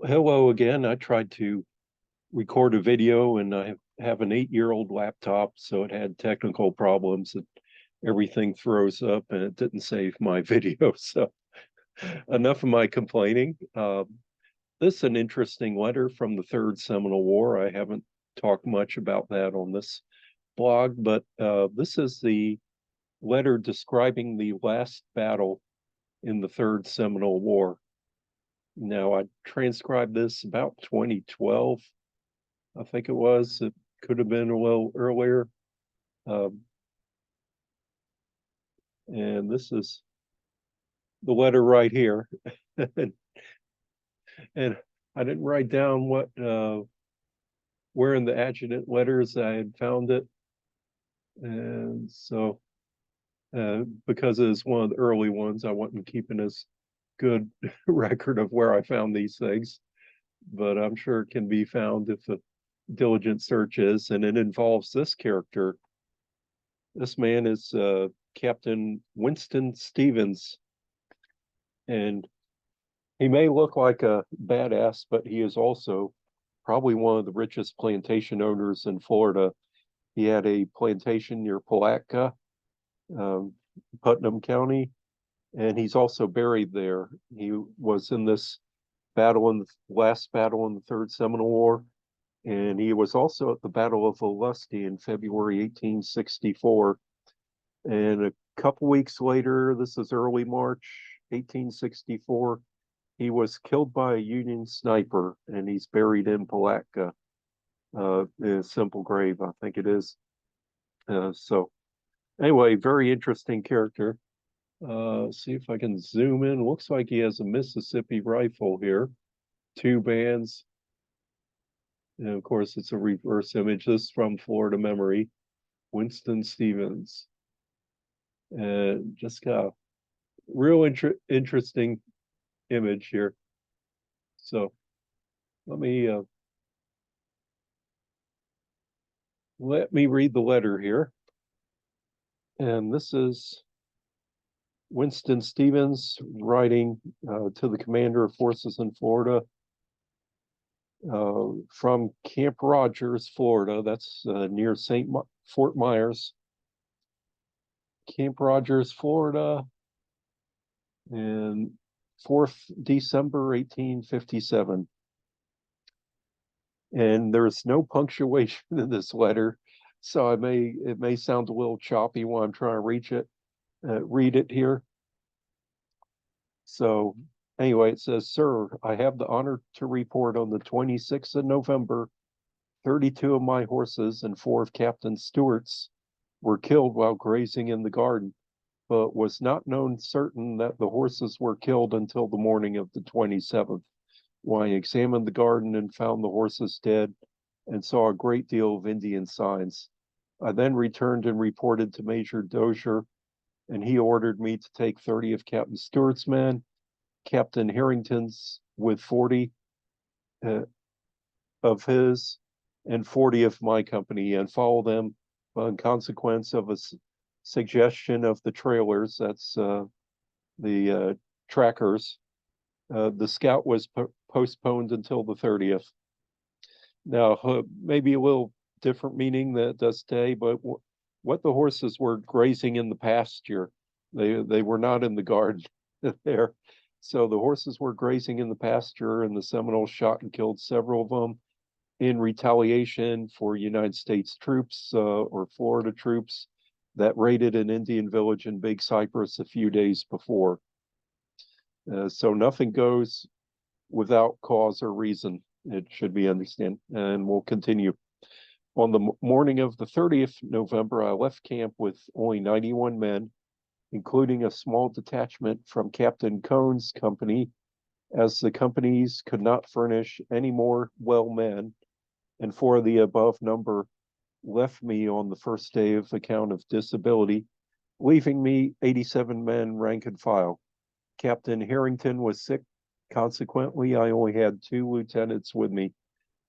Hello again. I tried to record a video and I have an 8-year-old laptop, so it had technical problems and everything froze up and it didn't save my video. So enough of my complaining. This is an interesting letter from the Third Seminole War. I haven't talked much about that on this blog, but this is the letter describing the last battle in the Third Seminole War. Now, I transcribed this about 2012, I think it was. It could have been a little earlier. Um, and this is the letter right here. And I didn't write down where in the adjutant letters I had found it. And so, because it was one of the early ones, I wasn't keeping as good record of where I found these things, but I'm sure it can be found if a diligent search is, and it involves this character. This man is Captain Winston Stephens, and he may look like a badass, but he is also probably one of the richest plantation owners in Florida. He had a plantation near Palatka, um, Putnam County, and he's also buried there. He was in this battle in the last battle in the Third Seminole War, and he was also at the Battle of Olustee in February 1864. And a couple weeks later, this is early March 1864, he was killed by a Union sniper, and he's buried in Palatka, in a simple grave, I think it is. So anyway, very interesting character. See if I can zoom in. Looks like he has a Mississippi rifle here, 2 bands. And of course, it's a reverse image. This is from Florida Memory, Winston Stephens. And just got a real interesting image here. So let me read the letter here. And this is Winston Stephens writing to the commander of forces in Florida from Camp Rogers, Florida. That's near Fort Myers. Camp Rogers, Florida, and 4th December 1857. And there's no punctuation in this letter, so it may sound a little choppy while I'm trying to read it here. So anyway, it says, "Sir, I have the honor to report on the 26th of November, 32 of my horses and 4 of Captain Stewart's were killed while grazing in the garden, but was not known certain that the horses were killed until the morning of the 27th, when I examined the garden and found the horses dead and saw a great deal of Indian signs. I then returned and reported to Major Dozier, and he ordered me to take 30 of Captain Stewart's men, Captain Harrington's with 40 of his, and 40 of my company, and follow them in consequence of a suggestion of the trailers. That's the trackers. The scout was postponed until the 30th. Now, maybe a little different meaning that it does today, but what the horses were grazing in the pasture, they were not in the garden there. So the horses were grazing in the pasture, and the Seminoles shot and killed several of them in retaliation for United States troops or Florida troops that raided an Indian village in Big Cypress a few days before. So nothing goes without cause or reason, it should be understood. And we'll continue. On the morning of the 30th November, I left camp with only 91 men, including a small detachment from Captain Cohn's company, as the companies could not furnish any more well men, and 4 of the above number left me on the first day of account of disability, leaving me 87 men rank and file. Captain Harrington was sick. Consequently, I only had 2 lieutenants with me.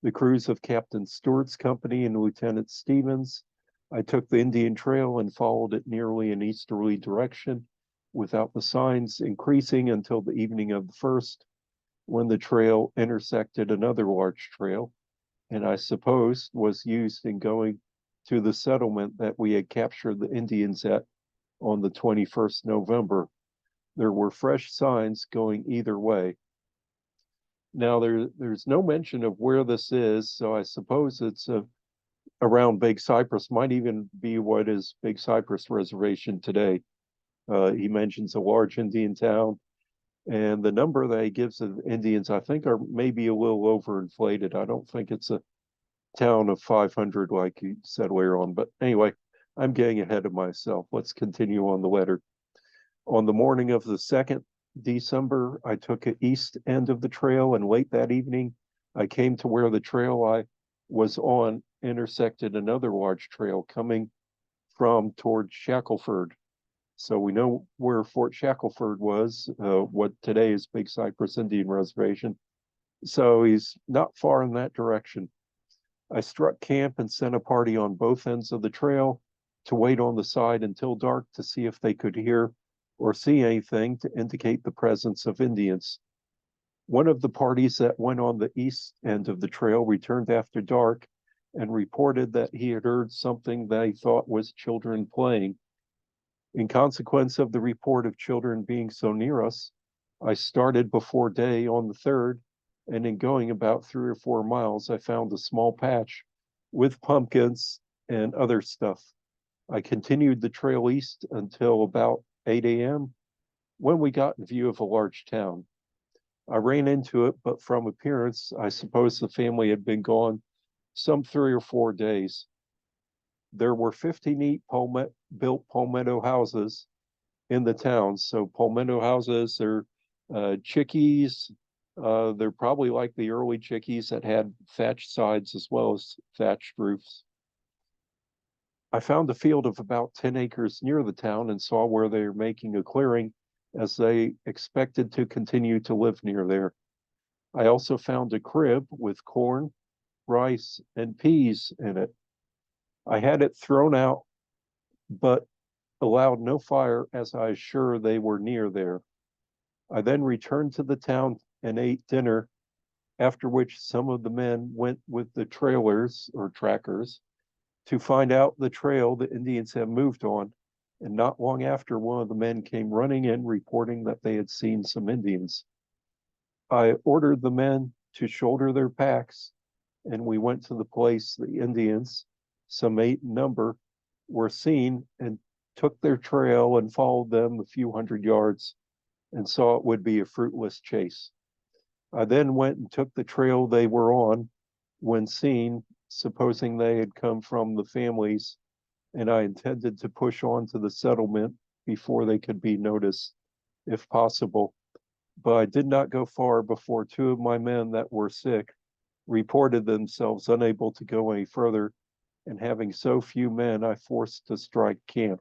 The crews of Captain Stewart's company and Lieutenant Stephens. I took the Indian Trail and followed it nearly in easterly direction, without the signs increasing until the evening of the 1st. when the trail intersected another large trail, and I suppose was used in going to the settlement that we had captured the Indians at on the 21st November. There were fresh signs going either way. Now there's no mention of where this is, so I suppose it's around Big Cypress, might even be what is Big Cypress Reservation today. He mentions a large Indian town, and the number that he gives of Indians, I think, are maybe a little overinflated. I don't think it's a town of 500 like you said earlier on. But anyway, I'm getting ahead of myself. Let's continue on the letter. On the morning of the 2nd December, I took an east end of the trail, and late that evening, I came to where the trail I was on intersected another large trail coming from toward Shackelford. So we know where Fort Shackelford was, what today is Big Cypress Indian Reservation. So he's not far in that direction. I struck camp and sent a party on both ends of the trail to wait on the side until dark to see if they could hear or see anything to indicate the presence of Indians. One of the parties that went on the east end of the trail returned after dark and reported that he had heard something that he thought was children playing. In consequence of the report of children being so near us, I started before day on the 3rd, and in going about 3 or 4 miles, I found a small patch with pumpkins and other stuff. I continued the trail east until about 8 a.m. when we got in view of a large town. I ran into it, but from appearance, I suppose the family had been gone some 3 or 4 days. There were 50 neat built palmetto houses in the town. So palmetto houses are chickees. They're probably like the early chickees that had thatched sides as well as thatched roofs. I found a field of about 10 acres near the town and saw where they were making a clearing, as they expected to continue to live near there. I also found a crib with corn, rice, and peas in it. I had it thrown out, but allowed no fire, as I was sure they were near there. I then returned to the town and ate dinner, after which some of the men went with the trailers or trackers to find out the trail the Indians had moved on. And not long after, one of the men came running in reporting that they had seen some Indians. I ordered the men to shoulder their packs, and we went to the place the Indians, some 8 in number, were seen, and took their trail and followed them a few hundred yards and saw it would be a fruitless chase. I then went and took the trail they were on when seen, supposing they had come from the families, and I intended to push on to the settlement before they could be noticed, if possible. But I did not go far before 2 of my men that were sick reported themselves unable to go any further, and having so few men, I forced to strike camp.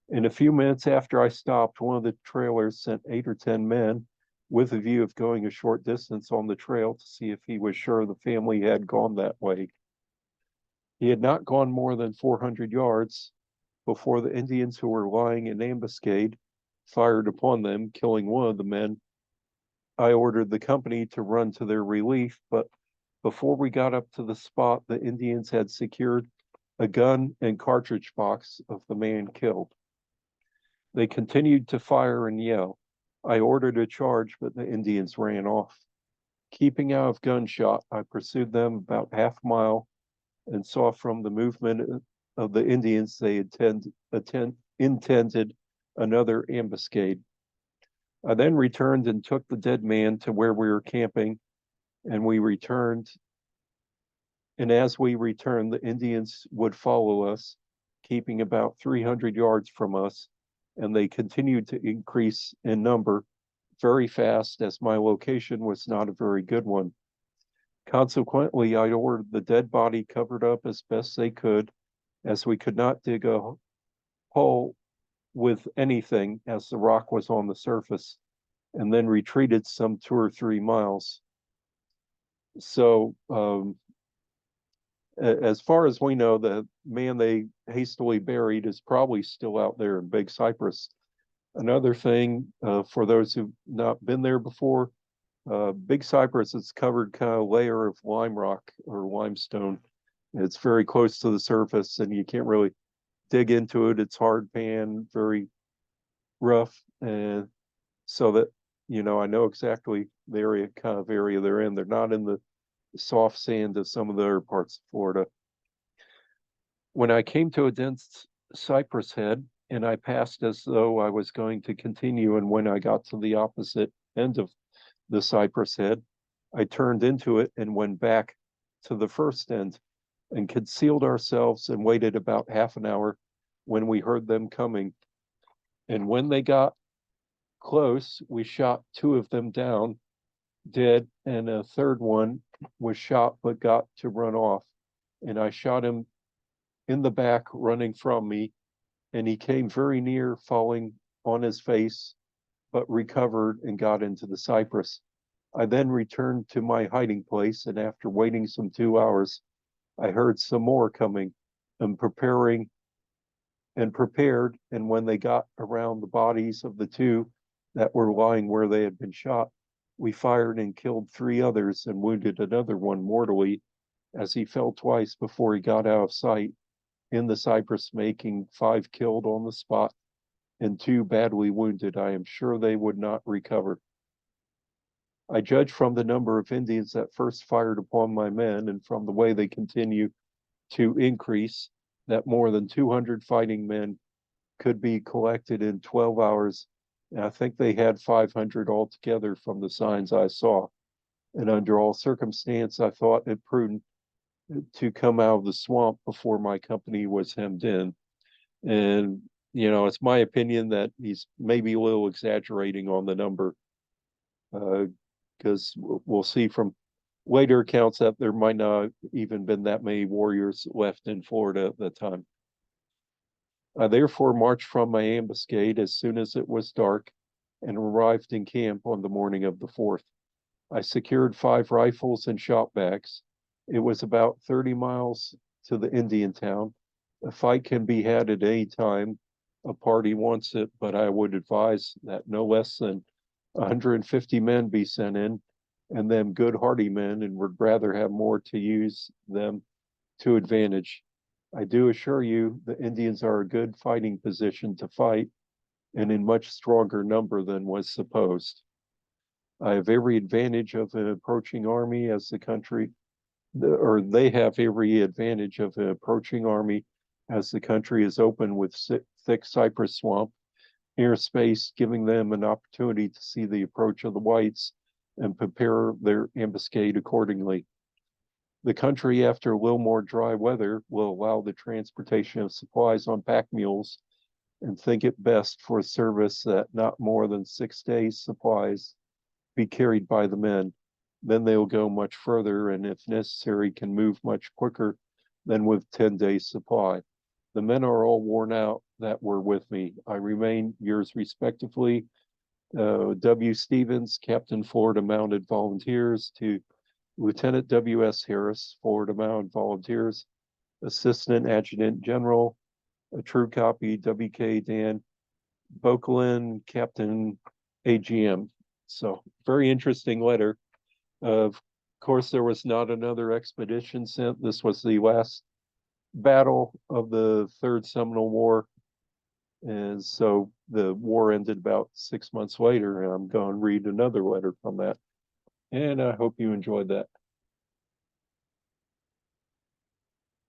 In a few minutes after I stopped, one of the trailers sent 8 or 10 men with a view of going a short distance on the trail to see if he was sure the family had gone that way. He had not gone more than 400 yards before the Indians, who were lying in ambuscade, fired upon them, killing one of the men. I ordered the company to run to their relief, but before we got up to the spot, the Indians had secured a gun and cartridge box of the man killed. They continued to fire and yell. I ordered a charge, but the Indians ran off. Keeping out of gunshot, I pursued them about half a mile and saw from the movement of the Indians they intended another ambuscade. I then returned and took the dead man to where we were camping, and we returned. And as we returned, the Indians would follow us, keeping about 300 yards from us, and they continued to increase in number very fast, as my location was not a very good one. Consequently, I ordered the dead body covered up as best they could, as we could not dig a hole with anything, as the rock was on the surface, and then retreated some 2 or 3 miles. So, as far as we know, the man they hastily buried is probably still out there in Big Cypress. Another thing, for those who've not been there before, Big Cypress is covered kind of layer of lime rock or limestone. It's very close to the surface and you can't really dig into it. It's hard pan, very rough. And so that, I know exactly the area, kind of area they're in. They're not in the soft sand of some of the other parts of Florida. When I came to a dense cypress head and I passed as though I was going to continue, and when I got to the opposite end of the cypress head, I turned into it and went back to the first end and concealed ourselves and waited about half an hour when we heard them coming. And when they got close, we shot two of them down dead, and a third one was shot but got to run off. And I shot him in the back running from me, and he came very near falling on his face, but recovered and got into the cypress. I then returned to my hiding place, and after waiting some 2 hours, I heard some more coming and prepared. And when they got around the bodies of the two that were lying where they had been shot, we fired and killed three others and wounded another one mortally as he fell twice before he got out of sight in the cypress, making 5 killed on the spot and 2 badly wounded. I am sure they would not recover. I judge from the number of Indians that first fired upon my men and from the way they continue to increase that more than 200 fighting men could be collected in 12 hours. And I think they had 500 altogether from the signs I saw. And under all circumstance, I thought it prudent to come out of the swamp before my company was hemmed in. And, it's my opinion that he's maybe a little exaggerating on the number, because we'll see from later accounts that there might not even been that many warriors left in Florida at the time. I therefore marched from my ambuscade as soon as it was dark and arrived in camp on the morning of the 4th. I secured 5 rifles and shot bags. It was about 30 miles to the Indian town. A fight can be had at any time a party wants it, but I would advise that no less than 150 men be sent in, and them good hardy men, and would rather have more to use them to advantage. I do assure you the Indians are a good fighting position to fight, and in much stronger number than was supposed. I have every advantage of an approaching army as the country, or they have every advantage of an approaching army as the country is open with thick cypress swamp, airspace, giving them an opportunity to see the approach of the whites and prepare their ambuscade accordingly. The country, after a little more dry weather, will allow the transportation of supplies on pack mules and think it best for a service that not more than 6 days' supplies be carried by the men. Then they'll go much further and, if necessary, can move much quicker than with 10 days' supply. The men are all worn out that were with me. I remain yours respectively, W. Stephens, Captain Florida Mounted Volunteers, to Lieutenant W.S. Harris, Florida Mounted Volunteers, Assistant Adjutant General, a true copy, W.K. Dan Bokelin, Captain AGM. So, very interesting letter. Of course, there was not another expedition sent. This was the last battle of the Third Seminole War. And so the war ended about 6 months later, and I'm going to read another letter from that. And I hope you enjoyed that.